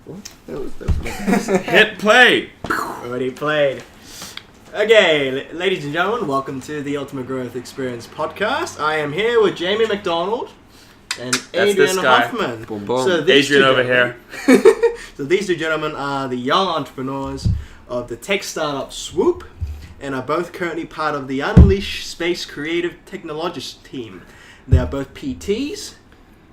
Hit play! Already played. Okay, ladies and gentlemen, welcome to the Ultimate Growth Experience podcast. I am here with Jamie McDonald and Adrian Hoffmann. Boom, boom. So these Adrian two over here. So these two gentlemen are the young entrepreneurs of the tech startup Swoop and are both currently part of the Unleash Space Creative Technologist team. They are both PTs,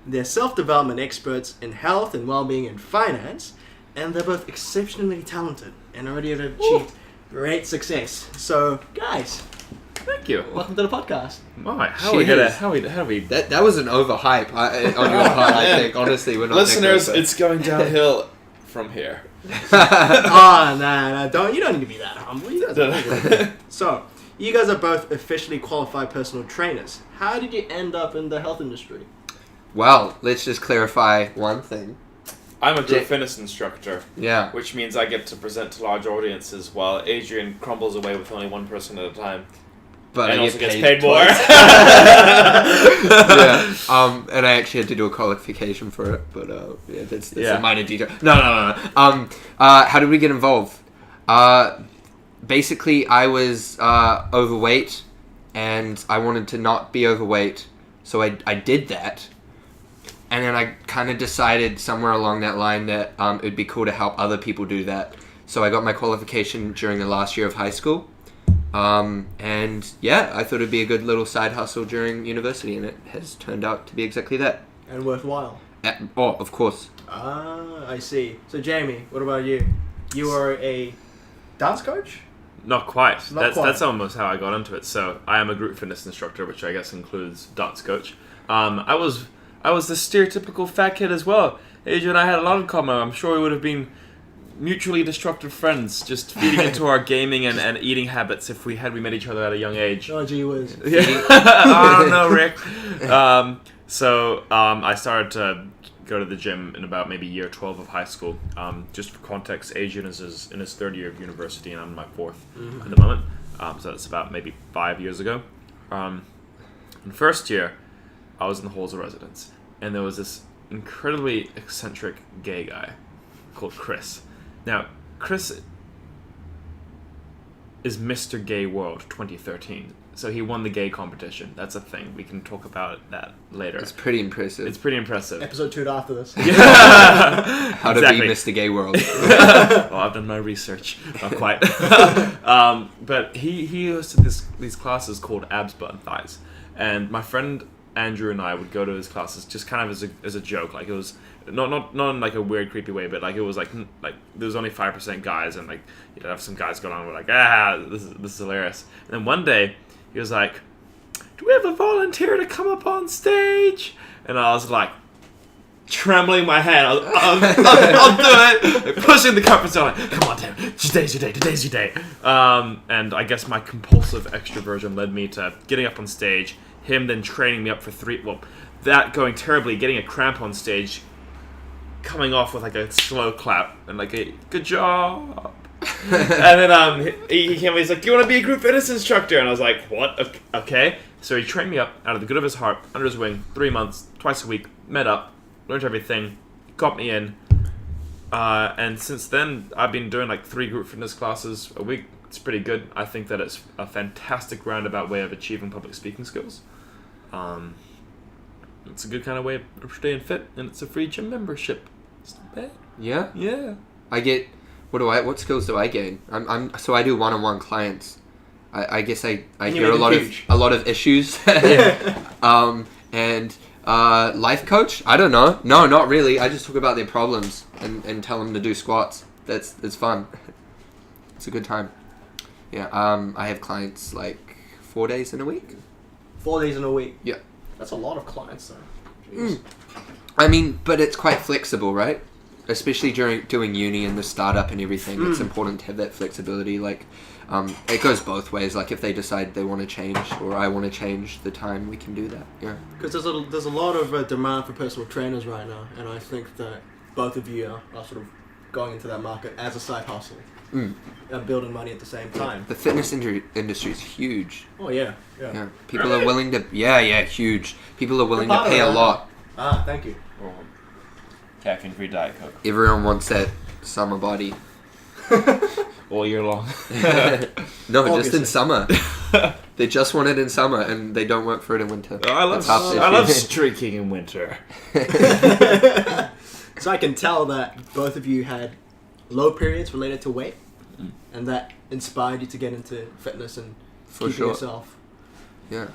they're self-development experts in health and well-being and finance, and they're both exceptionally talented and already have achieved great success. So, guys, Thank you. welcome to the podcast. Alright, how we That was an overhype on your part, I think. Honestly, we're not Listeners, it's going downhill from here. Oh, no, you don't need to be that humble. You guys are So, you guys are both officially qualified personal trainers. How did you end up in the health industry? Well, let's just clarify one thing. I'm a group fitness instructor, Yeah. which means I get to present to large audiences while Adrian crumbles away with only one person at a time. But And I also get gets paid more. twice. Yeah. And I actually had to do a qualification for it, but yeah, that's a minor detail. No. How did we get involved? Basically, I was overweight, and I wanted to not be overweight, so I did that. And then I kind of decided somewhere along that line that it would be cool to help other people do that. So I got my qualification during the last year of high school. And yeah, I thought it'd be a good little side hustle during university, and it has turned out to be exactly that. And worthwhile. Oh, of course. Ah, I see. So, Jamie, what about you? You are a dance coach? Not quite. Not quite. That's almost how I got into it. So I am a group fitness instructor, which I guess includes dance coach. I was the stereotypical fat kid as well. Adrian and I had a lot in common. I'm sure we would have been mutually destructive friends, just feeding into our gaming and eating habits if we met each other at a young age. Oh, gee whiz. Yeah. I don't know, Rick. So I started to go to the gym in about maybe year 12 of high school. Just for context, Adrian is in his third year of university, and I'm in my fourth at the moment. So that's about maybe 5 years ago. In first year, I was in the halls of residence, and there was this incredibly eccentric gay guy called Chris. Now, Chris is Mr. Gay World 2013, so he won the gay competition. That's a thing. We can talk about that later. It's pretty impressive. Episode 2 after this. Yeah. How to be Mr. Gay World. Well, I've done my research. Not quite. But he hosted these classes called Abs, Butt, and Thighs. And my friend Andrew and I would go to his classes just kind of as a joke. Like, it was not in like a weird, creepy way, but like it was like there was only 5% guys, and like you'd have some guys going on. We're like, this is hilarious. And then one day he was like, "Do we have a volunteer to come up on stage?" And I was like, trembling my hand, I'll do it. Pushing the comfort zone. Like, come on, damn. Today's your day. And I guess my compulsive extroversion led me to getting up on stage. Him then training me up for that going terribly, getting a cramp on stage, coming off with like a slow clap and like a good job. And then he came. He's like, "Do you want to be a group fitness instructor?" And I was like, "What? Okay." So he trained me up out of the good of his heart, under his wing, 3 months, twice a week, met up, learned everything, got me in. And since then, I've been doing like 3 group fitness classes a week. It's pretty good. I think that it's a fantastic roundabout way of achieving public speaking skills. It's a good kind of way of staying fit, and it's a free gym membership. It's not bad. Yeah? Yeah. I get... What skills do I gain? So I do one-on-one clients. I guess I hear a lot of issues. And life coach? I don't know. No, not really. I just talk about their problems and tell them to do squats. It's fun. It's a good time. Yeah. I have clients like 4 days in a week. 4 days in a week? Yeah. That's a lot of clients, though. Jeez. I mean, but it's quite flexible, right? Especially during doing uni and the startup and everything. It's important to have that flexibility. Like, it goes both ways. Like, if they decide they want to change or I want to change the time, we can do that. Yeah. Because there's a lot of demand for personal trainers right now, and I think that both of you are sort of going into that market as a side hustle. And building money at the same time. The fitness industry is huge. Oh, yeah. People are willing to... Yeah, huge. People are willing to pay a lot. Ah, thank you. Caffeine-free Diet Coke. Everyone wants that summer body. All year long. No, just Obviously. in summer. They just want it in summer, and they don't work for it in winter. Oh, I That's half the love issue. streaking in winter. So I can tell that both of you had low periods related to weight, and that inspired you to get into fitness and For keeping sure. yourself. Yeah.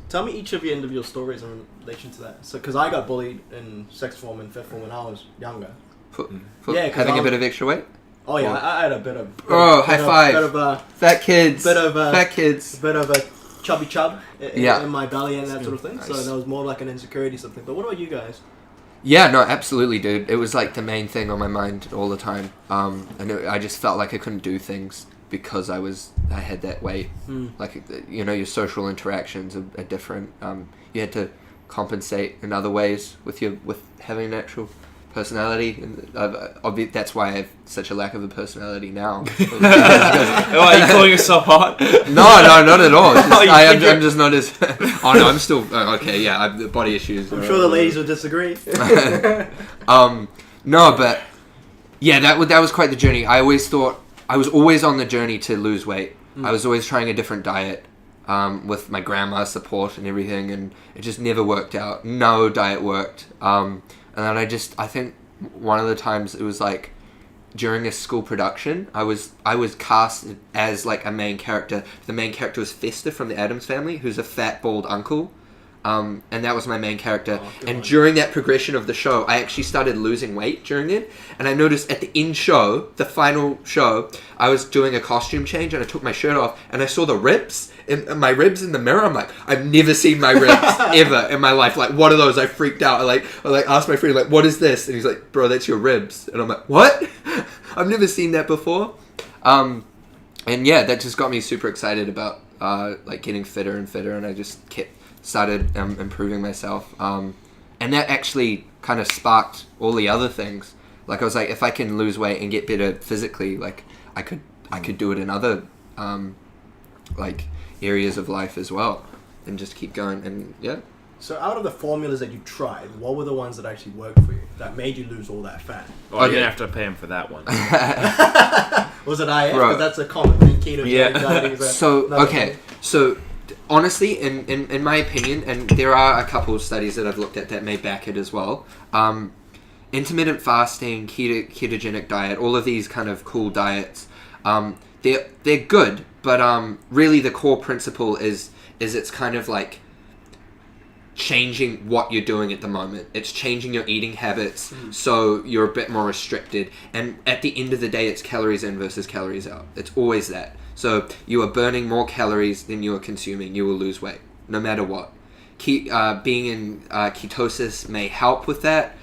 Tell me each of your individual stories in relation to that. So, because I got bullied in sixth form and fifth form when I was younger. For Yeah, 'cause having a I'm- bit of extra weight? Oh yeah, Or- I had a bit of. Oh, bit high of- five. Bit of a Fat kids. Bit of, Fat kids. bit of a chubby chub Yeah. in my belly and that sort of thing. So Nice. that was more like an insecurity something. But what about you guys? Yeah, no, absolutely, dude. It was like the main thing on my mind all the time. I just felt like I couldn't do things because I had that weight. Like, you know, your social interactions are different. You had to compensate in other ways with having an actual personality, and that's why I have such a lack of a personality now. Oh, are you calling yourself hot? No, not at all. It's just, You I'm think just not as. Oh no, I'm still okay. Yeah, I have the body issues. I'm sure the ladies will disagree. No, but yeah, that was quite the journey. I always thought I was always on the journey to lose weight. I was always trying a different diet, with my grandma's support and everything, and it just never worked out. No diet worked. And then I think one of the times it was like during a school production, I was cast as like a main character. The main character was Fester from the Addams Family, who's a fat bald uncle. And that was my main character. And during that progression of the show, I actually started losing weight during it. And I noticed at the end show, the final show, I was doing a costume change and I took my shirt off and I saw the ribs, my ribs in the mirror. I'm like, I've never seen my ribs ever in my life. Like, what are those? I freaked out. I asked my friend, like, what is this? And he's like, bro, that's your ribs. And I'm like, what? I've never seen that before. And yeah, that just got me super excited about like getting fitter and fitter, and I just started improving myself, and that actually kind of sparked all the other things. Like I was like, if I can lose weight and get better physically, like I could do it in other like areas of life as well, and just keep going. And yeah. So out of the formulas that you tried, what were the ones that actually worked for you, that made you lose all that fat? Oh, you didn't have to pay him for that one. Was it IF? Bro. Because that's a common thing. Keto, Yeah. dieting is a- So another okay, thing. so honestly, in my opinion, and there are a couple of studies that I've looked at that may back it as well. Intermittent fasting, ketogenic diet, all of these kind of cool diets, they're good, but really the core principle is it's kind of like changing what you're doing at the moment. It's changing your eating habits so you're a bit more restricted, and at the end of the day it's calories in versus calories out. It's always that. So you are burning more calories than you are consuming, you will lose weight no matter what. Being in ketosis may help with that.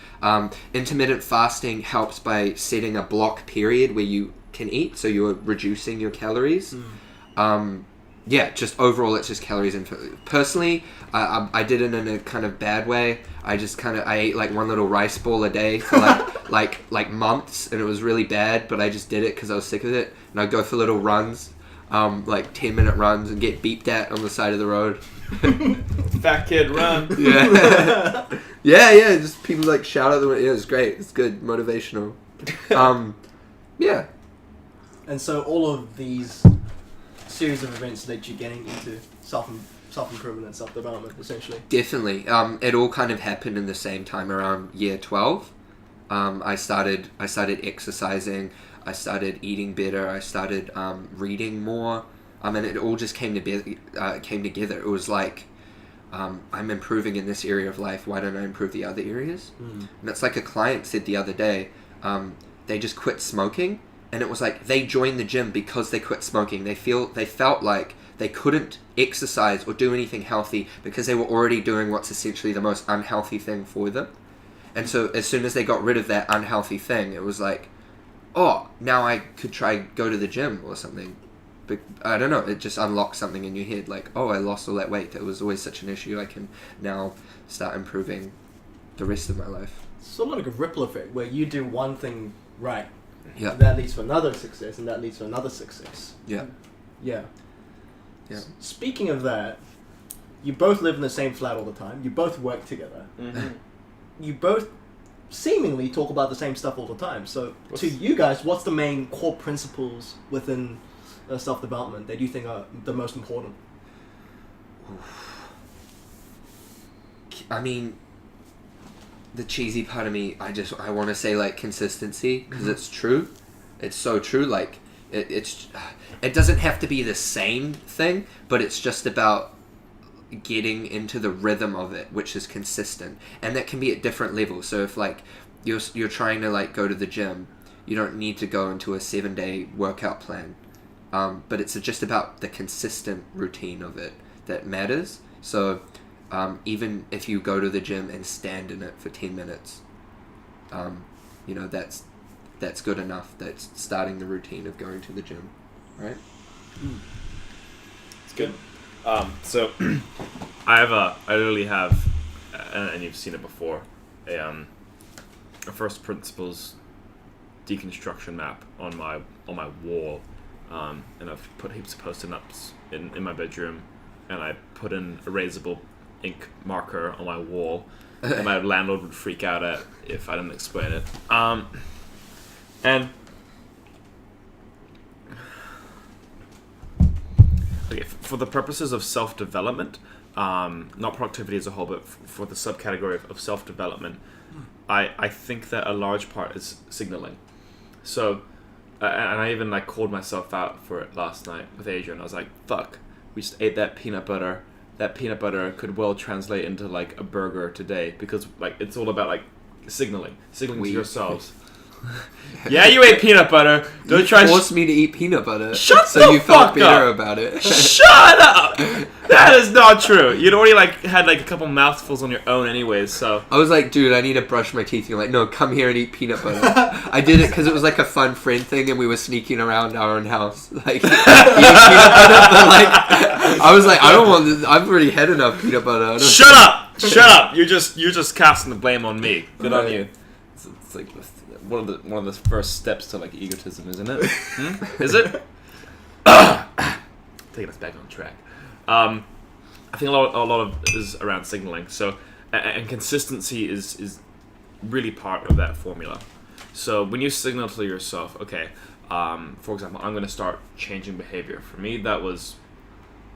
Intermittent fasting helps by setting a block period where you can eat, so you're reducing your calories. Yeah, just overall, it's just calories in. Personally, I did it in a kind of bad way. I ate like one little rice ball a day for like months, and it was really bad. But I just did it because I was sick of it, and I'd go for little runs, like 10-minute runs, and get beeped at on the side of the road. Fat kid, run. Yeah, yeah. Just people like shout at the window. Yeah, it's great. It's good, motivational. Yeah. And so all of these series of events led you getting into self-improvement and self-development, essentially. Definitely. It all kind of happened in the same time around year 12. I started exercising. I started eating better. I started reading more. And it all just came together. It was like, I'm improving in this area of life. Why don't I improve the other areas? And it's like a client said the other day. They just quit smoking. And it was like they joined the gym because they quit smoking. They felt like they couldn't exercise or do anything healthy because they were already doing what's essentially the most unhealthy thing for them. And so as soon as they got rid of that unhealthy thing, it was like, oh, now I could go to the gym or something. But I don't know, it just unlocked something in your head. Like, oh, I lost all that weight. That was always such an issue. I can now start improving the rest of my life. It's sort of like a ripple effect where you do one thing right. Yeah. That leads to another success, and that leads to another success. Yeah. Yeah. Yeah. Speaking of that, you both live in the same flat all the time. You both work together. Mm-hmm. You both seemingly talk about the same stuff all the time. So to you guys, what's the main core principles within self-development that you think are the most important? I mean, the cheesy part of me, I want to say like consistency, because it's true. It's so true. Like it doesn't have to be the same thing, but it's just about getting into the rhythm of it, which is consistent, and that can be at different levels. So if like you're trying to like go to the gym, you don't need to go into a 7-day workout plan, but it's just about the consistent routine of it that matters. So even if you go to the gym and stand in it for 10 minutes, that's good enough. That's starting the routine of going to the gym, right? It's good. So I literally have, and you've seen it before, a first principles deconstruction map on my wall, and I've put heaps of post-it notes in my bedroom, and I put an erasable ink marker on my wall, and my landlord would freak out at if I didn't explain it. And okay, for the purposes of self-development, not productivity as a whole, but for the subcategory of self-development, I think that a large part is signaling. So, and I even like called myself out for it last night with Adrian. I was like, "Fuck, we just ate that peanut butter. That peanut butter could well translate into like a burger today, because like it's all about like signaling to yourselves." Yeah, you ate peanut butter. Don't you try. Forced me to eat peanut butter. Shut so the you fuck felt better up. about it. Shut up! That is not true. You'd already like had like a couple mouthfuls on your own, anyways. So I was like, dude, I need to brush my teeth. You're like, no, come here and eat peanut butter. I did it because it was like a fun friend thing, and we were sneaking around our own house, like eating peanut butter. But like, I was like, I don't want this. I've already had enough peanut butter. Shut up! Shut up! You're just casting the blame on me. Good on you. It's like one of the first steps to like egotism, isn't it? Is it? Taking us back on track. I think a lot of it is around signaling. So, and consistency is really part of that formula. So when you signal to yourself, okay, for example, I'm going to start changing behavior. For me, that was,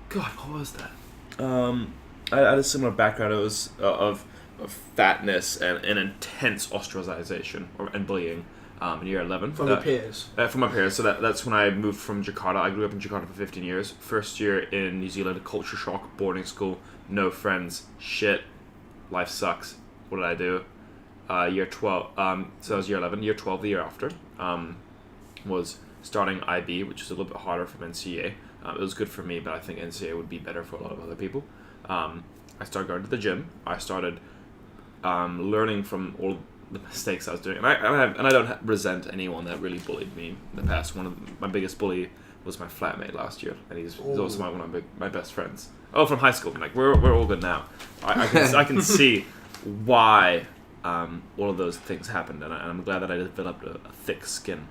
God, what was that? I had a similar background. It was of fatness and intense ostracization and bullying in year 11. From your peers? From my peers. So that's when I moved from Jakarta. I grew up in Jakarta for 15 years. First year in New Zealand, culture shock, boarding school, no friends, shit, life sucks. What did I do? Year 12, so that was year 11. Year 12, the year after, was starting IB, which is a little bit harder from NCA. It was good for me, but I think NCA would be better for a lot of other people. I started going to the gym. I started learning from all the mistakes I was doing, and I don't resent anyone that really bullied me in the past. One of my biggest bully was my flatmate last year, and he's also one of my best friends. Oh, from high school. Like we're all good now. I can see why all of those things happened, and I'm glad that I developed a thick skin.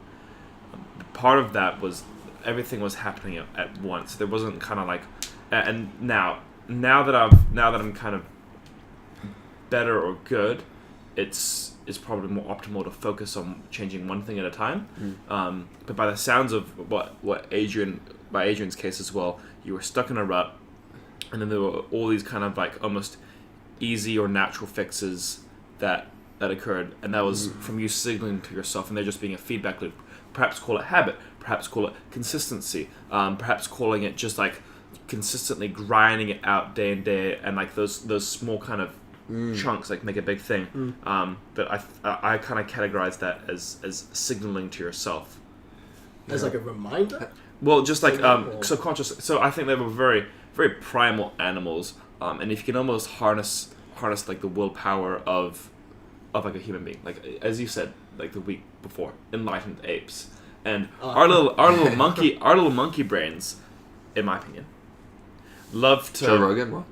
Part of that was everything was happening at once. There wasn't kind of like, and now that I'm kind of better or good, it's probably more optimal to focus on changing one thing at a time. But by the sounds of what Adrian's case as well, you were stuck in a rut, and then there were all these kind of like almost easy or natural fixes that occurred, and that was from you signaling to yourself, and they're just being a feedback loop. Perhaps call it habit, perhaps call it consistency, perhaps calling it just like consistently grinding it out day and day, and like those small kind of chunks like make a big thing. But I kind of categorize that as signaling to yourself. As like a reminder? Well, just like subconscious. So I think they were very, very primal animals, and if you can almost harness like the willpower of like a human being, like as you said, like the week before, enlightened apes, and our little monkey brains, in my opinion, love to. Joe Rogan, what?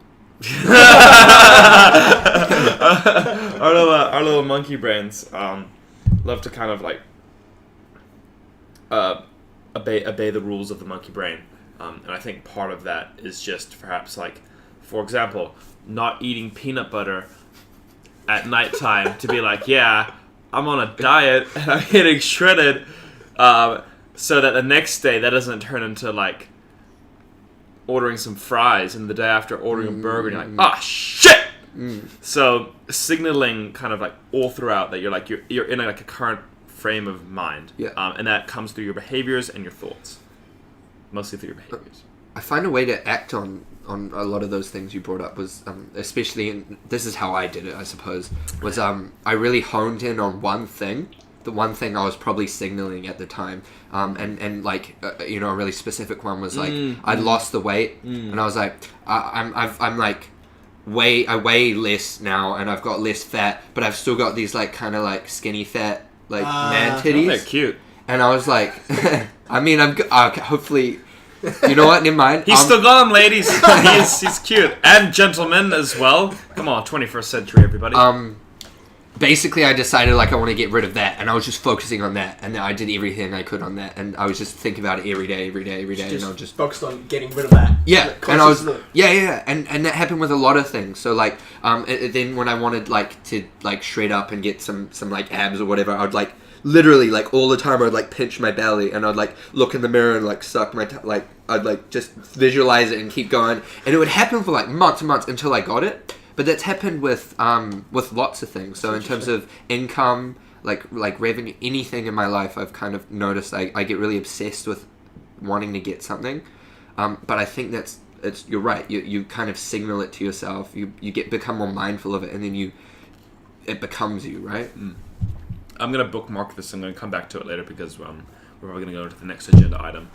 our little monkey brains love to kind of like obey the rules of the monkey brain, and I think part of that is just perhaps like, for example, not eating peanut butter at nighttime to be like, yeah, I'm on a diet and I'm getting shredded, so that the next day that doesn't turn into like ordering some fries and the day after ordering a burger and you're like, oh shit. So signaling kind of like all throughout that you're like you're in like a current frame of mind, and that comes through your behaviors and your thoughts, mostly through your behaviors. I find a way to act on a lot of those things you brought up was especially this is how I did it, I suppose, was I really honed in on one thing, the one thing I was probably signaling at the time, and like you know, a really specific one was like I'd lost the weight and I was like I'm like I weigh less now and I've got less fat, but I've still got these like kind of like skinny fat like man titties. Oh, they're cute. And I was like, I mean, hopefully, you know what? Never mind. He's still got them, ladies. He's cute and gentlemen as well. Come on, 21st century, everybody. Basically, I decided like I want to get rid of that, and I was just focusing on that, and I did everything I could on that, and I was just thinking about it every day, and I was just focused on getting rid of that. Yeah, and I was and that happened with a lot of things. So like, then when I wanted like to like shred up and get some like abs or whatever, I'd like literally like all the time I'd like pinch my belly and I'd like look in the mirror and like suck my like I'd like just visualize it and keep going, and it would happen for like months and months until I got it. But that's happened with lots of things. So in terms of income, like revenue, anything in my life, I've kind of noticed I get really obsessed with wanting to get something. But I think you're right. You kind of signal it to yourself. You become more mindful of it, and then it becomes you, right? I'm gonna bookmark this. I'm gonna come back to it later because we're probably gonna go into the next agenda item.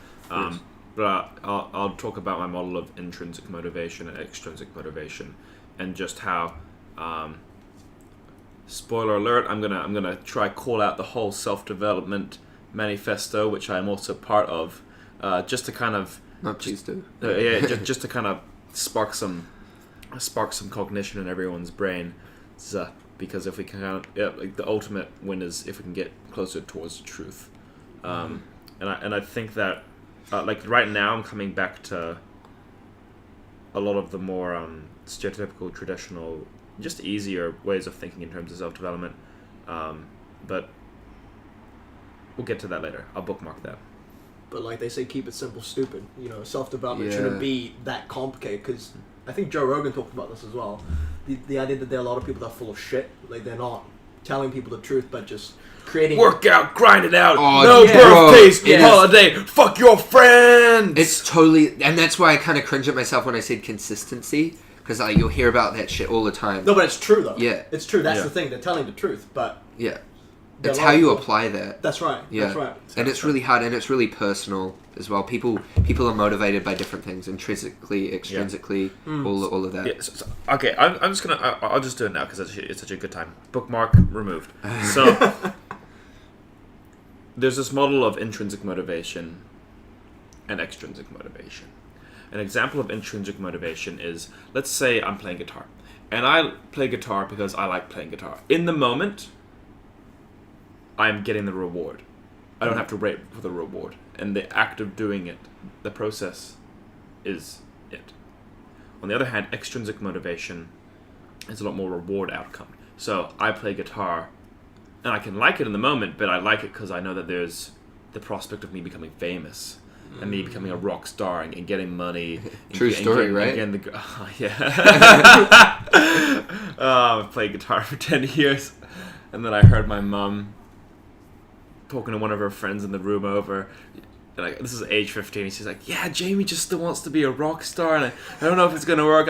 But I'll talk about my model of intrinsic motivation and extrinsic motivation. And just how, spoiler alert, I'm gonna try call out the whole self-development manifesto, which I'm also part of, just to kind of please do. just to kind of spark some cognition in everyone's brain, because if we can like the ultimate win is if we can get closer towards the truth, and I think that like right now I'm coming back to a lot of the more stereotypical, traditional, just easier ways of thinking in terms of self-development. But we'll get to that later. I'll bookmark that. But like they say, keep it simple, stupid. You know, self-development shouldn't be that complicated, because I think Joe Rogan talked about this as well. The idea that there are a lot of people that are full of shit. Like they're not telling people the truth, but just creating... Work out, grind it out, birthdays, holiday, fuck your friends! It's totally... And that's why I kind of cringe at myself when I said consistency. Because like, you'll hear about that shit all the time. No, but it's true though. Yeah. It's true. That's the thing. They're telling the truth, but... Yeah. It's how you apply that. That's right. Yeah. That's right. And it's really hard, and it's really personal as well. People are motivated by different things, intrinsically, extrinsically, all of that. Yeah, okay, I'm just gonna... I'll just do it now because it's such a good time. Bookmark removed. So... There's this model of intrinsic motivation and extrinsic motivation. An example of intrinsic motivation is, let's say I'm playing guitar. And I play guitar because I like playing guitar. In the moment, I'm getting the reward. I don't have to wait for the reward. And the act of doing it, the process, is it. On the other hand, extrinsic motivation is a lot more reward outcome. So I play guitar, and I can like it in the moment, but I like it because I know that there's the prospect of me becoming famous. And me becoming a rock star and getting money. True story, right? I've played guitar for 10 years. And then I heard my mum talking to one of her friends in the room over. Like, this is age 15. She's like, yeah, Jamie just still wants to be a rock star. And I don't know if it's going to work.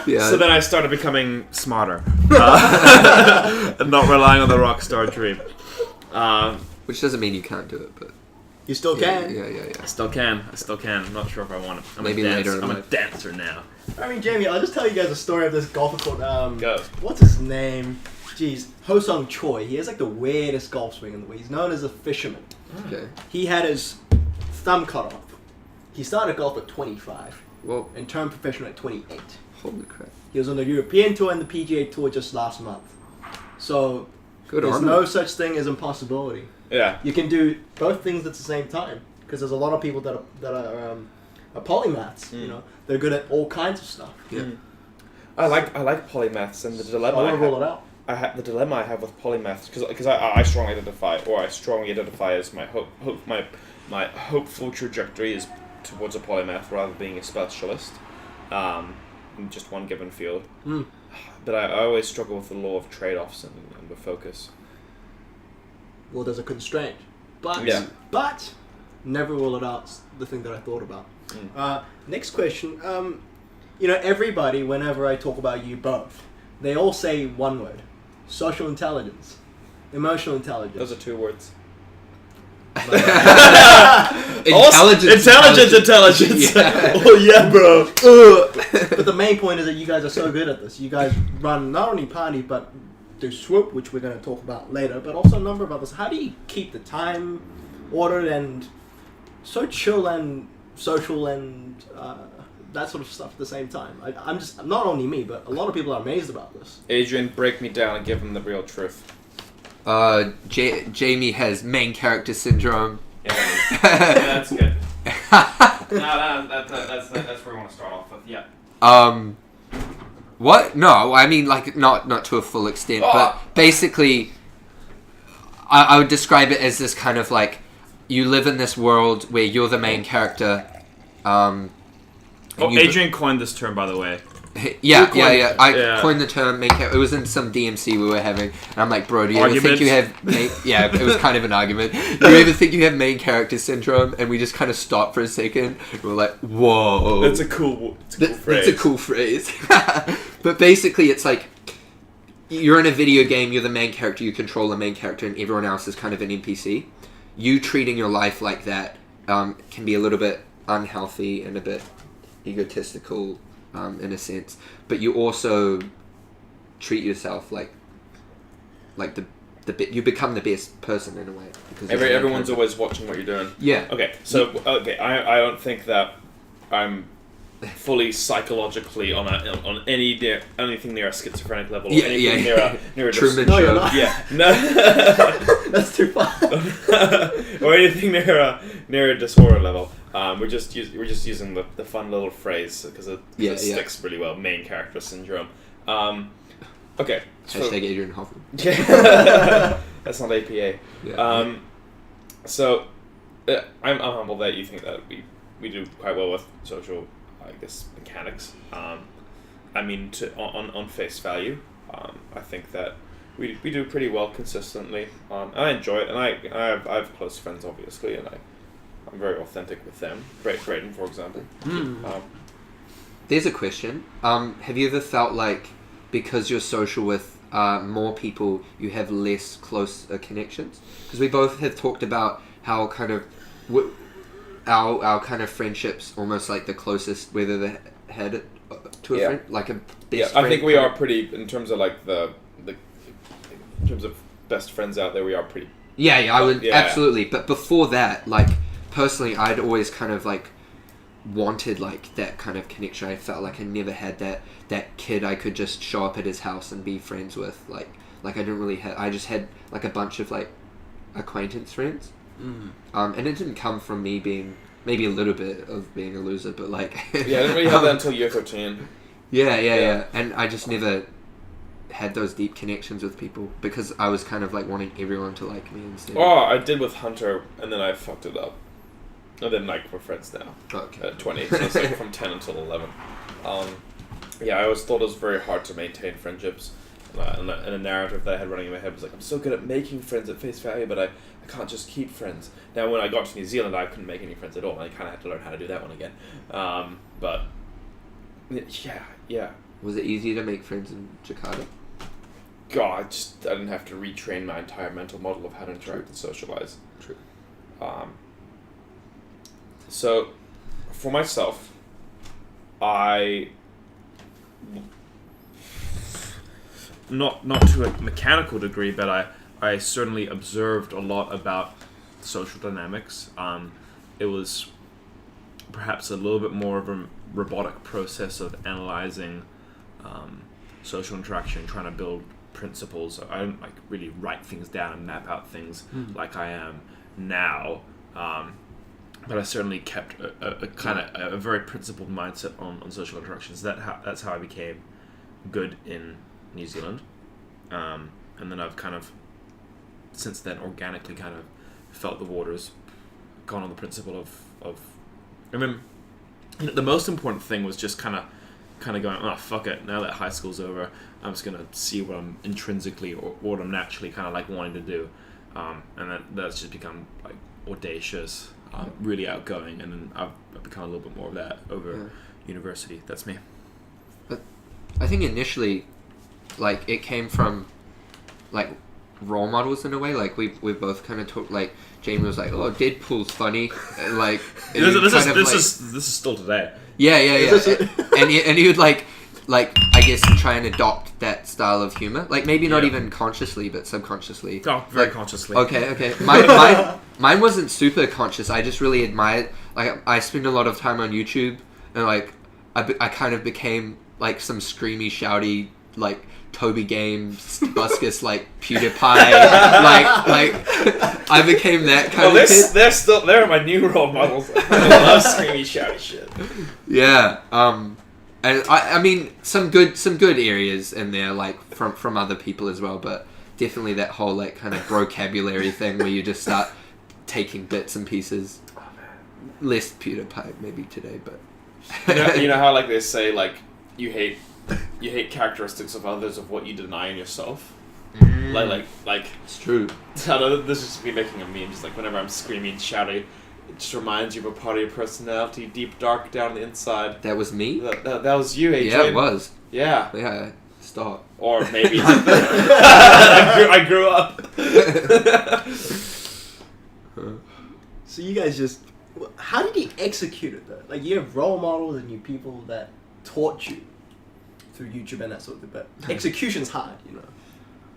So then I started becoming smarter. And not relying on the rock star dream. Which doesn't mean you can't do it, but... You still can. Yeah. I still can. I'm not sure if I want to. Maybe later. I'm a dancer now. I mean, Jamie, I'll just tell you guys a story of this golfer called... Go. What's his name? Jeez. Ho-Sung Choi. He has like the weirdest golf swing in the way. He's known as a fisherman. Okay. He had his thumb cut off. He started golf at 25. Whoa. And turned professional at 28. Holy crap. He was on the European Tour and the PGA Tour just last month. So... There's no such thing as impossibility. Yeah. You can do both things at the same time, because there's a lot of people that are polymaths. You know, they're good at all kinds of stuff. Yeah. I like polymaths, and the I dilemma want to rule it out. the dilemma I have with polymaths, because I strongly identify as my hopeful trajectory is towards a polymath rather than being a specialist, in just one given field. Mm. But I always struggle with the law of trade-offs and the focus. Well, there's a constraint, but Yeah. never rule it out. Is the thing that I thought about. Mm. Next question. Everybody, whenever I talk about you both, they all say one word: social intelligence, emotional intelligence. Those are 2 words. Intelligence. Yeah. Oh yeah, bro. But the main point is that you guys are so good at this. You guys run not only party but do Swoop, which we're going to talk about later, but also a number of others. How do you keep the time ordered and so chill and social and that sort of stuff at the same time? I'm just, not only me, but a lot of people are amazed about this. Adrian, break me down and give them the real truth. Jamie has main character syndrome. Yeah, that's good. That's where we want to start off with. Yeah. What? No, I mean, like, not to a full extent, but basically, I would describe it as this kind of like, you live in this world where you're the main character. Adrian coined this term, by the way. I coined the term main character. It was in some DMC we were having, and I'm like, bro, do you ever think you have yeah, it was kind of an argument. Do you ever think you have main character syndrome? And we just kind of stopped for a second. We were like, whoa. That's a cool phrase. It's a cool phrase. But basically, it's like, you're in a video game, you're the main character, you control the main character, and everyone else is kind of an NPC. You treating your life like that can be a little bit unhealthy and a bit egotistical, in a sense. But you also treat yourself like you become the best person in a way. Because Everyone's always watching what you're doing. Yeah. Okay, so I don't think that I'm fully psychologically on anything near a schizophrenic level. Or anything near a Truman No, Show. you're not. Yeah, no. That's too far. Or anything near a disorder level. We're just using the fun little phrase because it sticks really well. Main character syndrome. Okay. Hashtag Adrian Hoffmann. That's not APA. Yeah. So I'm humbled that you think that we do quite well with social, I guess, mechanics. I mean, on face value, I think that we do pretty well consistently. I enjoy it, and I have close friends, obviously, and I'm very authentic with them. Brayden, for example. There's a question. Have you ever felt like because you're social with more people, you have less close connections? Because we both have talked about how kind of our kind of friendships almost like the closest we've ever had to a friend, like a best friend. I think we are pretty in terms of like the in terms of best friends out there. We are pretty. I would absolutely. But before that, like personally, I'd always kind of like wanted like that kind of connection. I felt like I never had that kid I could just show up at his house and be friends with. Like I didn't really have. I just had like a bunch of like acquaintance friends. And it didn't come from me being maybe a little bit of being a loser, but like I didn't really have that until year 13. Yeah. And I just never had those deep connections with people because I was kind of like wanting everyone to like me instead. I did with Hunter, and then I fucked it up. And then like we're friends now. Okay. At 20, so it's like from 10 until 11. I always thought it was very hard to maintain friendships. And a narrative that I had running in my head was like, I'm so good at making friends at face value, but I can't just keep friends. Now, when I got to New Zealand, I couldn't make any friends at all. I kind of had to learn how to do that one again. But, yeah. Was it easier to make friends in Jakarta? God, I didn't have to retrain my entire mental model of how to interact and socialize. True. So, for myself, Not to a mechanical degree, but I certainly observed a lot about social dynamics. It was perhaps a little bit more of a robotic process of analyzing social interaction, trying to build principles. I don't like really write things down and map out things like I am now. But I certainly kept a kind of a very principled mindset on social interactions. That's how I became good in New Zealand, and then I've kind of since then organically kind of felt the waters, gone on the principle of I mean, the most important thing was just kind of going, oh fuck it, now that high school's over, I'm just gonna see what I'm intrinsically or what I'm naturally kind of like wanting to do, and that's just become like audacious, really outgoing, and then I've become a little bit more of that over university. That's me. But I think initially, like, it came from like role models in a way. Like we both kind of talked, like Jamie was like, oh, Deadpool's funny, and like this is still today. Yeah. and he would like I guess try and adopt that style of humor, like maybe not even consciously but subconsciously. Oh, very consciously. Okay. Mine wasn't super conscious. I just really admired, like, I spend a lot of time on YouTube, and like I kind of became like some screamy, shouty, like Toby Games, Buscus, like PewDiePie, like I became that kind of kid. They're my new role models. I love screamy, shouty shit. Yeah, and I mean some good areas in there, like from other people as well, but definitely that whole like kind of vocabulary thing where you just start taking bits and pieces. Less PewDiePie maybe today, but you know how like they say like you hate characteristics of others of what you deny in yourself. Like it's true. I know this is just me making a meme. Just like whenever I'm screaming, shouting, it just reminds you of a part of your personality, deep, dark down the inside. That was me. That was you, Adrian. Yeah, it was. Yeah. Yeah. Stop. Or maybe I grew up. So you guys just, how did you execute it though? Like you have role models and you people that taught you through YouTube and that sort of thing, but execution's hard, you know.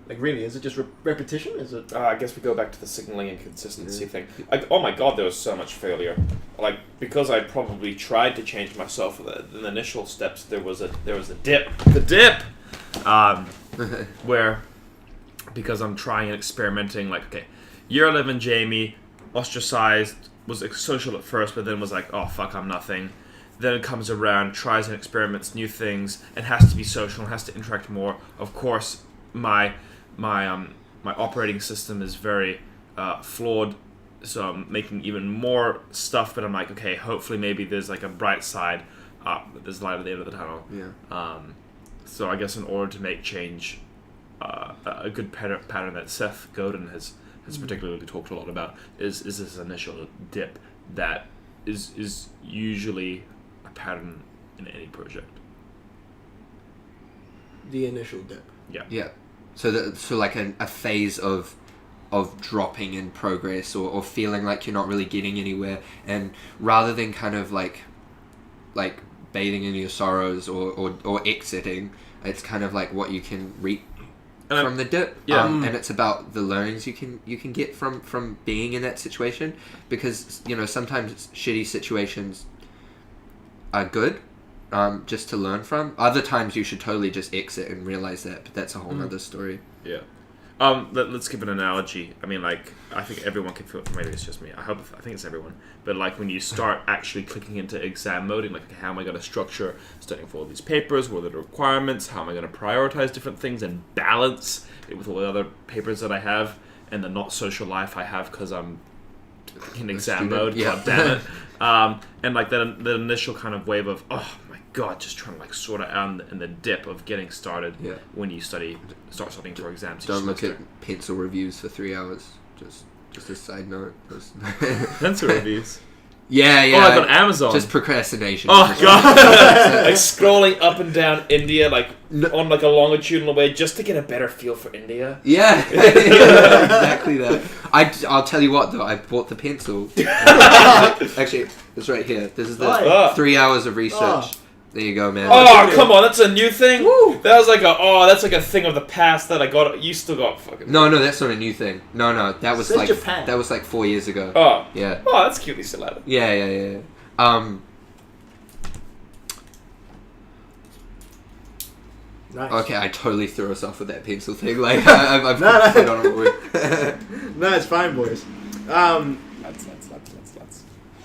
Like really, is it just repetition? Is it? I guess we go back to the signaling and consistency thing. Like, oh my god, there was so much failure. Like, because I probably tried to change myself in the initial steps, there was a dip. The dip, where because I'm trying and experimenting. Like, okay, year 11 Jamie, ostracized, was social at first, but then was like, oh fuck, I'm nothing. Then it comes around, tries and experiments new things, and has to be social and has to interact more. Of course, my operating system is very flawed, so I'm making even more stuff. But I'm like, okay, hopefully maybe there's like a bright side, there's light at the end of the tunnel. Yeah. So I guess in order to make change, a good pattern that Seth Godin has particularly talked a lot about is this initial dip that is usually a pattern in any project. The initial dip. Yeah. So like a phase of dropping in progress or feeling like you're not really getting anywhere, and rather than kind of like bathing in your sorrows or exiting, it's kind of like what you can reap from the dip. Yeah. And it's about the learnings you can get from being in that situation, because you know sometimes shitty situations are good, just to learn from. Other times you should totally just exit and realize that, but that's a whole other story. Yeah. Let's give an analogy. I mean, like, I think everyone can feel it. Maybe it's just me. I think it's everyone. But like when you start actually clicking into exam mode and like, okay, how am I going to structure studying for all these papers? What are the requirements? How am I going to prioritize different things and balance it with all the other papers that I have and the not social life I have because I'm in exam mode? Yeah. God damn it. And like that initial kind of wave of, oh my god, just trying to like sort it out in the dip of getting started. Yeah. When you start studying for exams. Don't look at pencil reviews for 3 hours. Just a side note. Pencil reviews. Yeah. Oh, like on Amazon. Just procrastination. Oh god. Like scrolling up and down India, like on like a longitudinal way, just to get a better feel for India. Yeah, exactly that. I'll tell you what though, I bought the pencil. Actually, it's right here. This is the 3 hours of research. There you go, man. Oh, come on, that's a new thing? Woo. That was like that's like a thing of the past that I got. You still got fucking... No, that's not a new thing. No, that was like Japan. That was like 4 years ago. Oh. Yeah. Oh, that's cute, they still have it. Yeah. Nice. Okay, I totally threw us off with that pencil thing. Like, I've put on a word. No, it's fine, boys. That's.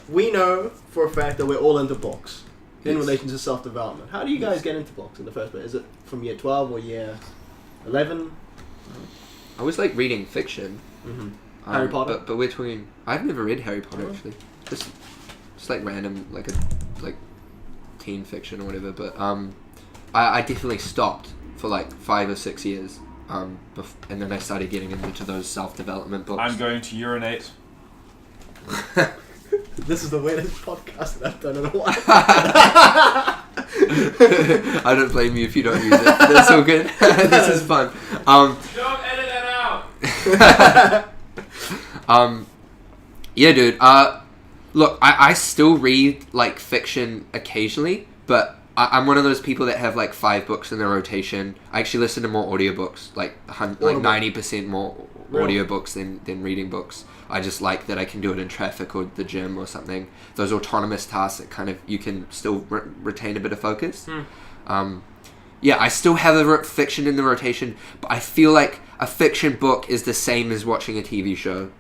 We know for a fact that we're all into books in relation to self-development. How do you guys get into books in the first place? Is it from year 12 or year 11? I was like reading fiction. Mm-hmm. Harry Potter? But we're talking... I've never read Harry Potter, Oh. actually. Just like random, like teen fiction or whatever. But I definitely stopped for like 5 or 6 years. And then I started getting into those self-development books. I'm going to urinate. This is the weirdest podcast that I've done in a while. I don't blame you if you don't use it. That's all good. This is fun. Don't edit that out! Yeah, dude. Look, I still read like fiction occasionally, but I'm one of those people that have like 5 books in their rotation. I actually listen to more audiobooks, like 90% more audiobooks than reading books. I just like that I can do it in traffic or the gym or something. Those autonomous tasks that kind of you can still retain a bit of focus. Yeah, I still have a fiction in the rotation, but I feel like a fiction book is the same as watching a TV show.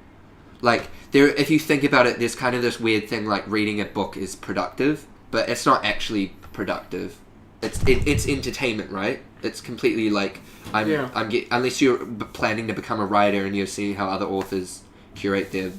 Like, if you think about it, there's kind of this weird thing like reading a book is productive, but it's not actually productive. It's entertainment, right? It's completely like unless you're planning to become a writer and you're seeing how other authors curate their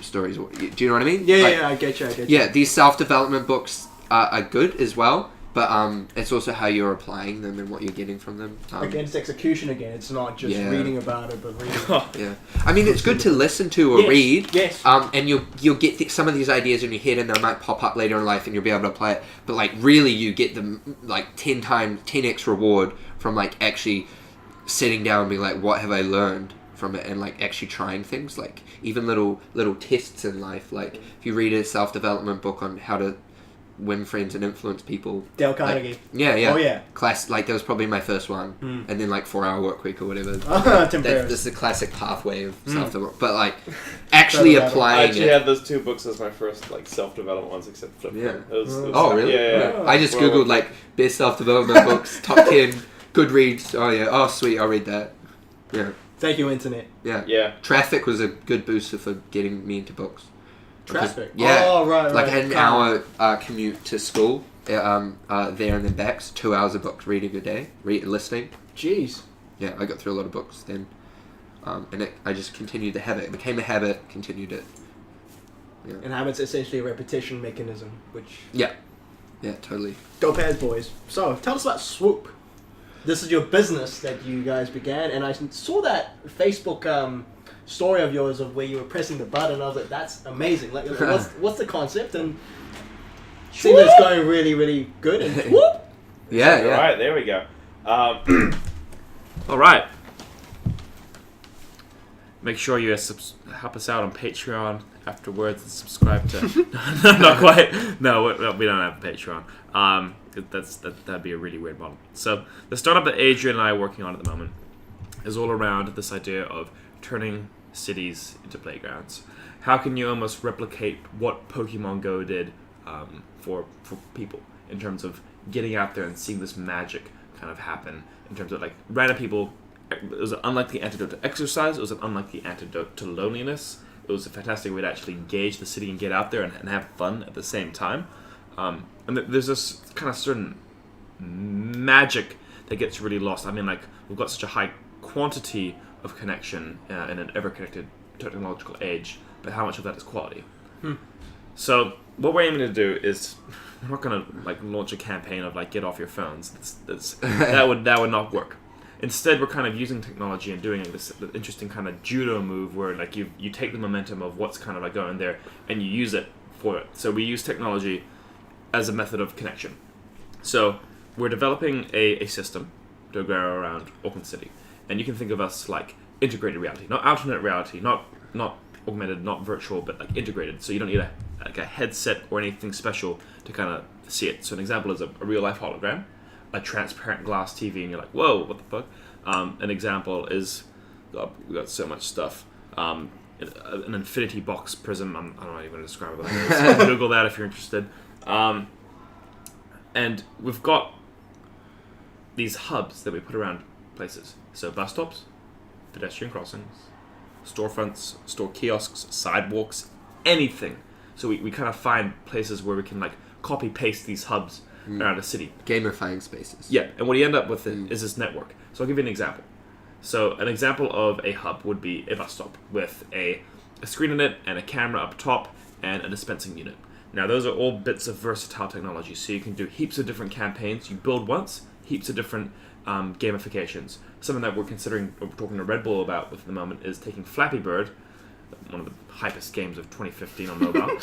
stories. Do you know what I mean? Yeah, I get you. Yeah, these self-development books are good as well, but it's also how you're applying them and what you're getting from them. Again, it's execution again. It's not just reading about it, but reading. Yeah, I mean, it's good to listen to or read. Yes. And you'll get some of these ideas in your head, and they might pop up later in life, and you'll be able to apply it. But like, really, you get them like 10x reward from like actually sitting down and being like, what have I learned from it, and like actually trying things, like even little tests in life. Like if you read a self-development book on how to win friends and influence people, Dale Carnegie. Like, yeah. Oh yeah. Class, like that was probably my first one, and then like 4 Hour Work Week or whatever. Temporary. That's the classic pathway of self-development. But like actually applying I actually it. had those 2 books as my first like self-development ones, except Flip. Yeah. It was Oh really? Yeah. I just googled like best self-development books, top 10, Goodreads. Oh yeah. Oh sweet, I'll read that. Yeah. Thank you, internet. Yeah. Traffic was a good booster for getting me into books. Traffic. Yeah. Oh right. Like I had an hour commute to school, there and then back. So 2 hours of books reading a day, listening. Jeez. Yeah, I got through a lot of books then, and I just continued the habit. It became a habit. Continued it. Yeah. And habits essentially a repetition mechanism, which. Yeah, totally. Go Pairs, boys. So tell us about Swoop. This is your business that you guys began, and I saw that Facebook story of yours of where you were pressing the button. I was like, that's amazing. Like, what's the concept? And seems it's going really, really good. And whoop! Yeah. All right, there we go. All right. Make sure you help us out on Patreon afterwards and subscribe to. No, not quite. No, we don't have a Patreon. That'd be a really weird model. So the startup that Adrian and I are working on at the moment is all around this idea of turning cities into playgrounds. How can you almost replicate what Pokemon Go did for people in terms of getting out there and seeing this magic kind of happen in terms of like random people. It was an unlikely antidote to exercise. It was an unlikely antidote to loneliness. It was a fantastic way to actually engage the city and get out there and have fun at the same time. And there's this kind of certain magic that gets really lost. I mean, like, we've got such a high quantity of connection in an ever-connected technological age, but how much of that is quality? So what we're aiming to do is, we're not going to like launch a campaign of like, get off your phones. That would not work. Instead, we're kind of using technology and doing this interesting kind of judo move where like you take the momentum of what's kind of like going there and you use it for it. So we use technology as a method of connection. So we're developing a system to go around Auckland City. And you can think of us like integrated reality, not alternate reality, not augmented, not virtual, but like integrated. So you don't need a headset or anything special to kind of see it. So an example is a real life hologram, a transparent glass TV, and you're like, whoa, what the fuck? An example is, we got so much stuff. An infinity box prism. I'm not even going to describe it. So Google that if you're interested. And we've got these hubs that we put around places. So bus stops, pedestrian crossings, storefronts, store kiosks, sidewalks, anything. So we kind of find places where we can like copy paste these hubs around a city. Gamifying spaces. Yeah, and what you end up with is this network. So I'll give you an example. So an example of a hub would be a bus stop with a screen in it and a camera up top and a dispensing unit. Now those are all bits of versatile technology. So you can do heaps of different campaigns. You build once, heaps of different gamifications. Something that we're talking to Red Bull about at the moment is taking Flappy Bird, one of the hypest games of 2015 on mobile,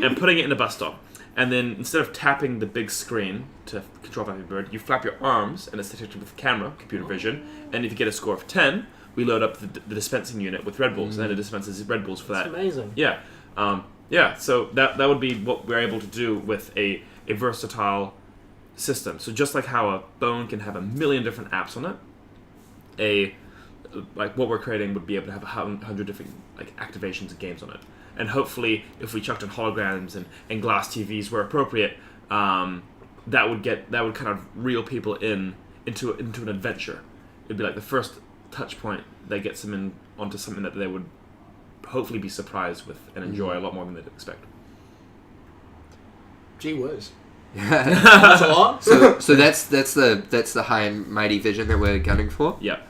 and putting it in a bus stop. And then instead of tapping the big screen to control Flappy Bird, you flap your arms and it's detected with camera, computer vision. And if you get a score of 10, we load up the dispensing unit with Red Bulls, and then it dispenses Red Bulls for that. That's amazing. Yeah. So that would be what we're able to do with a versatile system. So just like how a phone can have a million different apps on it, what we're creating would be able to have 100 different activations and games on it. And hopefully, if we chucked in holograms and glass TVs where appropriate, that would kind of reel people into an adventure. It'd be like the first touch point that gets them onto something that they would hopefully be surprised with and enjoy a lot more than they'd expect. Gee whiz. That's a lot. So that's the high and mighty vision that we're gunning for. Yeah.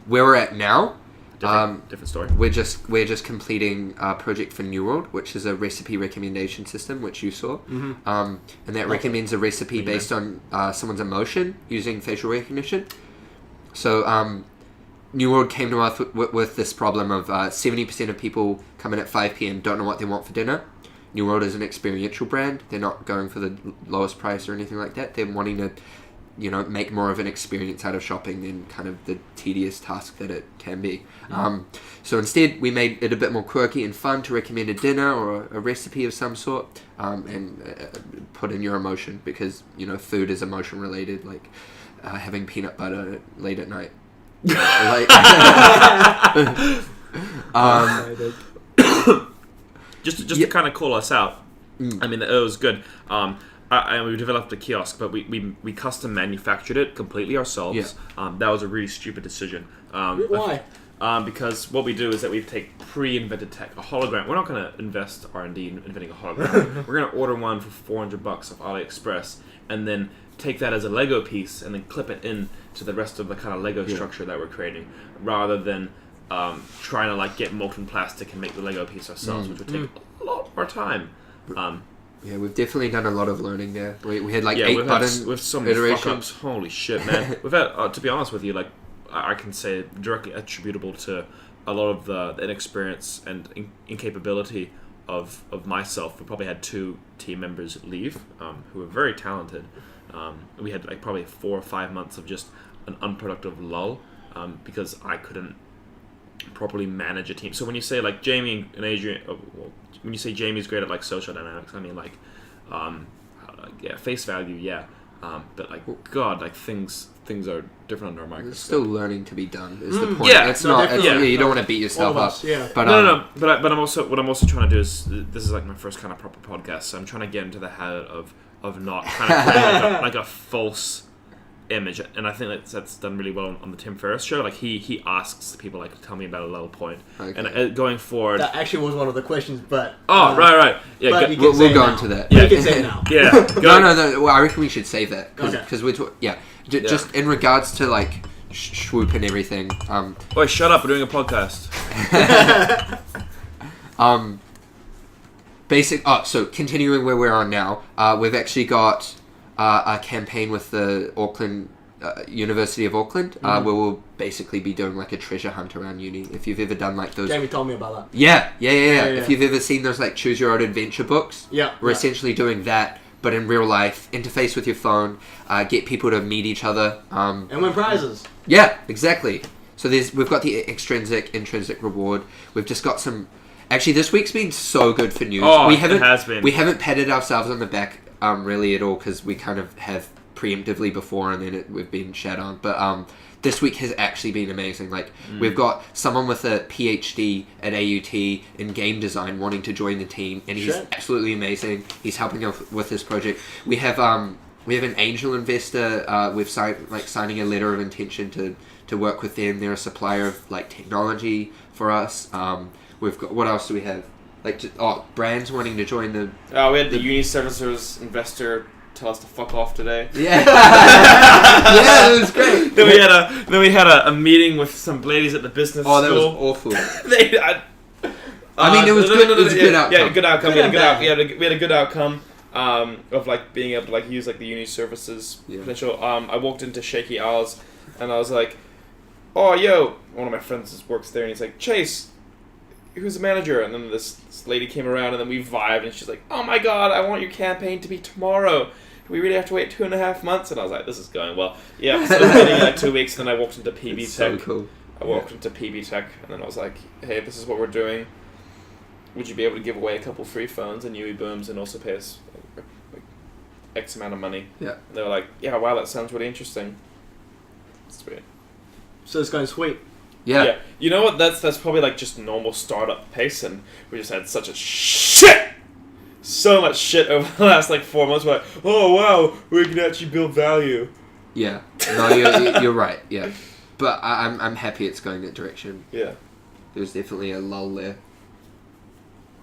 Where we're at now. Different story. We're just completing a project for New World, which is a recipe recommendation system, which you saw. Mm-hmm. And that recommends a recipe based on someone's emotion using facial recognition. So New World came to us with this problem of 70% of people come in at 5 p.m. don't know what they want for dinner. New World is an experiential brand. They're not going for the lowest price or anything like that. They're wanting to make more of an experience out of shopping than kind of the tedious task that it can be. So instead, we made it a bit more quirky and fun to recommend a dinner or a recipe of some sort, and put in your emotion, because food is emotion related, like having peanut butter late at night. Just to kind of call us out. I mean, it was good. We developed a kiosk, but we custom manufactured it completely ourselves. Yeah. That was a really stupid decision. Why? Because what we do is that we take pre-invented tech, a hologram. We're not going to invest R&D in inventing a hologram. We're going to order one for $400 off AliExpress, and then take that as a Lego piece and then clip it in to the rest of the kind of Lego structure that we're creating, rather than trying to get molten plastic and make the Lego piece ourselves, which would take a lot more time. Yeah, we've definitely done a lot of learning there. We had 8 buttons. With so many fuck-ups. Holy shit, man. We've had, to be honest with you, I can say directly attributable to a lot of the inexperience and incapability of myself. We probably had 2 team members leave, who were very talented. We had probably 4 or 5 months of just an unproductive lull, because I couldn't properly manage a team. So when you say Jamie and Adrian, when you say Jamie's great at social dynamics, I mean face value, but God, things are different under a microscope. It's still learning to be done. Is the point? Yeah, it's not. You don't want to beat yourself up. Yeah. But But I'm also trying to do is, this is my first kind of proper podcast, so I'm trying to get into the habit of not kind of creating a false image, and I think that's done really well on the Tim Ferriss show. He asks people tell me about a low point, and going forward, that actually was one of the questions. But right, yeah, we'll go into that. Yeah, you can say it now. Yeah, no. Well, I reckon we should save that because just in regards to Swoop and everything. Oi, shut up! We're doing a podcast. So continuing where we're on now, we've actually got a campaign with the Auckland University of Auckland, where we'll basically be doing a treasure hunt around uni. If you've ever done those, Jamie told me about that. Yeah. If you've ever seen those choose your own adventure books, we're essentially doing that, but in real life. Interface with your phone, get people to meet each other, and win prizes. Yeah, exactly. So we've got the intrinsic reward. We've just got some. Actually, this week's been so good for news. It has been. We haven't patted ourselves on the back really at all, because we kind of have preemptively before, and then we've been shat on. But this week has actually been amazing. We've got someone with a PhD at AUT in game design wanting to join the team, and he's absolutely amazing. He's helping us with this project. We have an angel investor. We've signing a letter of intention to work with them. They're a supplier of technology for us. We've got, what else do we have? Brands wanting to join the... we had the Uni Services investor tell us to fuck off today. Yeah. Yeah, it was great. Then we had a meeting with some ladies at the business Oh, that was school. awful. I mean, it was good. It was a good outcome. Yeah, good outcome. Good and bad. We had a good outcome of like being able to like use like the uni services potential. I walked into Shaky Owls and I was like, "Oh, yo!" One of my friends works there, and he's like, "Chase, who's the manager?" And then this lady came around, and then we vibed, and she's like, "Oh my god, I want your campaign to be tomorrow. Do we really have to wait 2.5 months?" And I was like, "This is going well." Yeah, so I was waiting like 2 weeks, and then I walked into PB It's Tech. so cool. I walked into PB Tech, and then I was like, "Hey, this is what we're doing. Would you be able to give away a couple free phones and UE booms and also pay us like X amount of money?" Yeah. And they were like, "Yeah, wow, that sounds really interesting." Sweet. So it's going sweet. Yeah. You know what? That's probably like just normal startup pace, and we just had such a so much shit over the last like 4 months. We're like, oh wow, we can actually build value. Yeah. No, you're right. Yeah. But I'm happy it's going that direction. Yeah. There's definitely a lull there.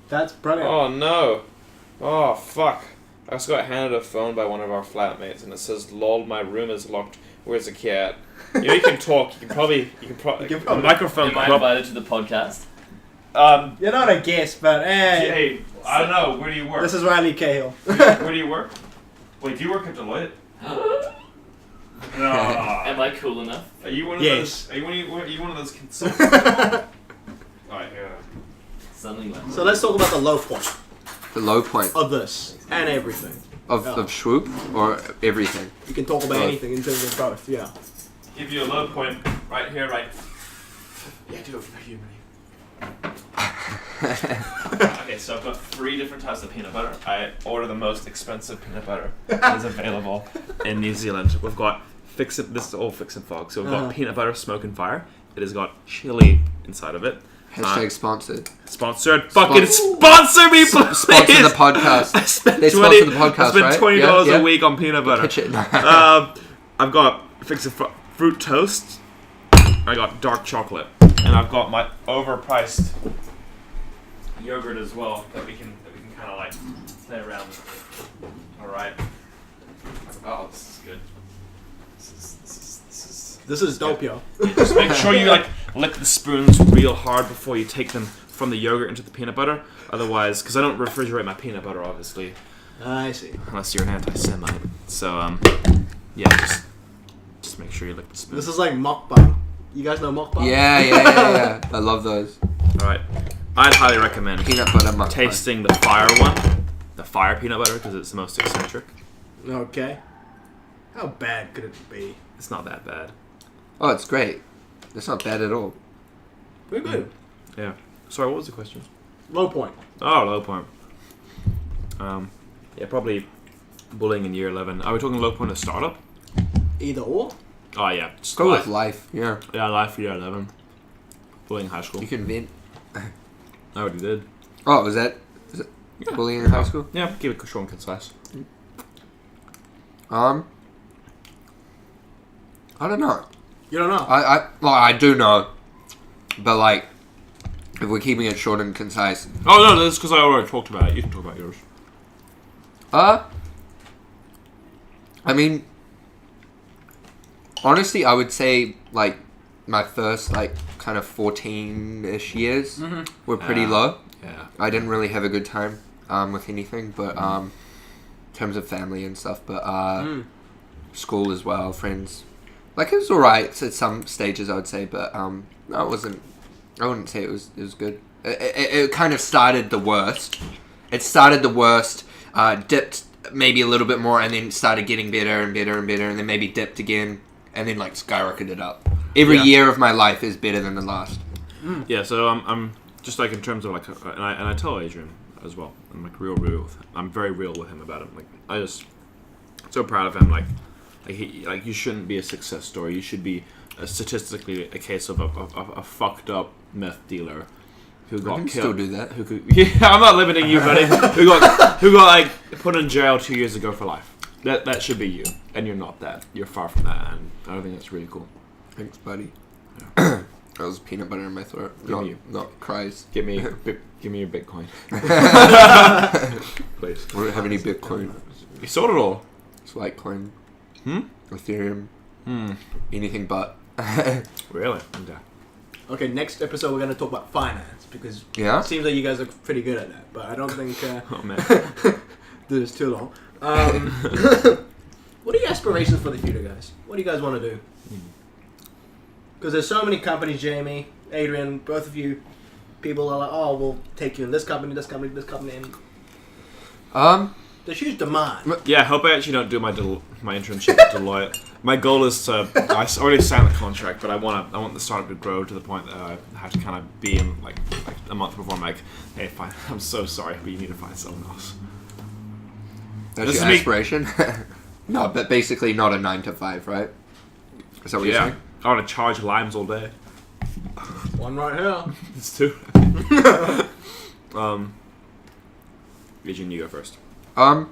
That's brilliant. Oh no. Oh fuck. I just got handed a phone by one of our flatmates, and it says, "Lol, my room is locked. Where's the cat?" You know, you can talk. You can probably. A microphone. Am I invited to the podcast? You're not a guest, but hey. Hey, I don't know. Where do you work? This is Riley Cahill. Where do you work? Wait, do you work at Deloitte? No. Am I cool enough? Are you one of Yes. those? Are you one of those consultants? Alright, yeah. Something like that. So let's talk about the low point The low point of this and everything. of Swoop or everything. You can talk about Both. anything in terms of both, yeah. Give you a low point right here, right. Yeah, do it for human. Okay, so I've got 3 different types of peanut butter. I order the most expensive peanut butter that is available in New Zealand. We've got this is all Fix and Fog. So we've got peanut butter smoke and fire. It has got chili inside of it. Hashtag sponsored. Sponsored. Fucking sponsor me, please. Sponsor the podcast. I spent They sponsor the podcast, I spent right? $20 Yeah. a week on peanut butter. Pitch it. I've got Fix and fruit toast. I got dark chocolate, and I've got my overpriced yogurt as well that we can kind of like play around with. All right. Oh, this is good. This is dope, yo. Just make sure you like lick the spoons real hard before you take them from the yogurt into the peanut butter. Otherwise, because I don't refrigerate my peanut butter, obviously, I see. unless you're an anti-Semite. So yeah, just make sure you lick the spoon. This is like mukbang. You guys know mukbang? Yeah. I love those. All right. I'd highly recommend Peanut butter mukbang. tasting the fire one, the fire peanut butter, because it's the most eccentric. Okay. How bad could it be? It's not that bad. Oh, it's great. It's not bad at all. We're good. Yeah. Sorry, what was the question? Low point. Oh, low point. Yeah, probably bullying in year 11. Are we talking low point of startup? Either or. Oh yeah, just Go with life. life. Yeah. Yeah, life year 11. Bullying in high school. You can vent. I already did. Oh, is it bullying in high school? Yeah, keep it short and concise. I don't know. You don't know. I do know, but like, if we're keeping it short and concise, Oh no, that's because I already talked about it. You can talk about yours. I mean, honestly, I would say like my first like kind of 14-ish years were pretty Yeah. low. Yeah. I didn't really have a good time with anything, but in terms of family and stuff, but school as well, friends. Like it was alright at some stages, I would say, but no, it wasn't. I wouldn't say it was good. It kind of started the worst. It started the worst, dipped maybe a little bit more, and then started getting better and better and better, and then maybe dipped again, and then like skyrocketed up. Every year of my life is better than the last. Yeah, so I'm just like in terms of like, and I tell Adrian as well. I'm like real with him. I'm very real with him about him. Like I just so proud of him. Like you shouldn't be a success story. You should be statistically a case of a fucked up meth dealer who got can killed. still do that. Who could? Yeah, I'm not limiting you, buddy. who got like put in jail 2 years ago for life. That should be you, and you're not that. You're far from that, and I think that's really cool. Thanks, buddy. That was peanut butter in my throat. Not cries. Give me your Bitcoin, please. I don't have any Bitcoin. You sold it all. It's Litecoin, Hmm? Ethereum, Hmm. anything but. Really? Okay. Okay, next episode we're gonna talk about finance because Yeah? it seems like you guys are pretty good at that, but I don't think Oh man. this is too long. What are your aspirations for the future, guys? What do you guys want to do? Because there's so many companies, Jamie, Adrian, both of you, people are like, oh, we'll take you in this company, this company, this company, and there's huge demand. Yeah, I hope I actually don't do my internship at Deloitte. My goal is to. I already signed the contract, but I want the startup to grow to the point that I have to kind of be in like a month before I'm like, hey, fine, I'm so sorry, but you need to find someone else. That's This your is me. aspiration? No, but basically not a 9 to 5, right? Is that what you're Yeah, saying? I want to charge limes all day. One right here. It's two. Adrian, you go first. I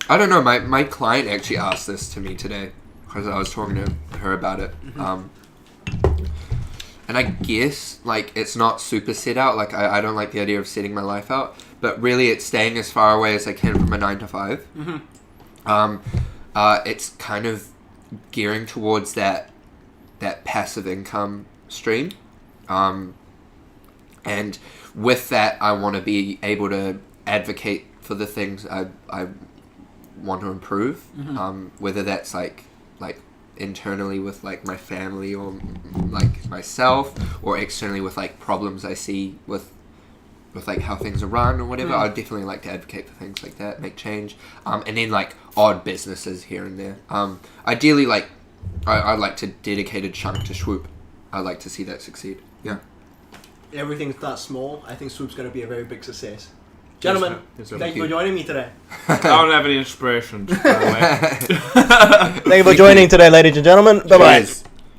don't know. My client actually asked this to me today because I was talking to her about it. And I guess like it's not super set out. Like I don't like the idea of setting my life out, but really it's staying as far away as I can from a 9 to 5. It's kind of gearing towards that passive income stream, and with that, I want to be able to advocate for the things I want to improve, whether that's like internally with like my family or like myself, or externally with like problems I see with like how things are run or whatever. I'd definitely like to advocate for things like that, make change, and then like odd businesses here and there. Ideally, like I'd like to dedicate a chunk to Swoop. I'd like to see that succeed. Yeah. Everything starts small. I think Swoop's going to be a very big success. Gentlemen, Yes, sir. thank you for joining me today. I don't have any inspiration, by the way. Thank you for joining today, ladies and gentlemen. Bye-bye. Cheers.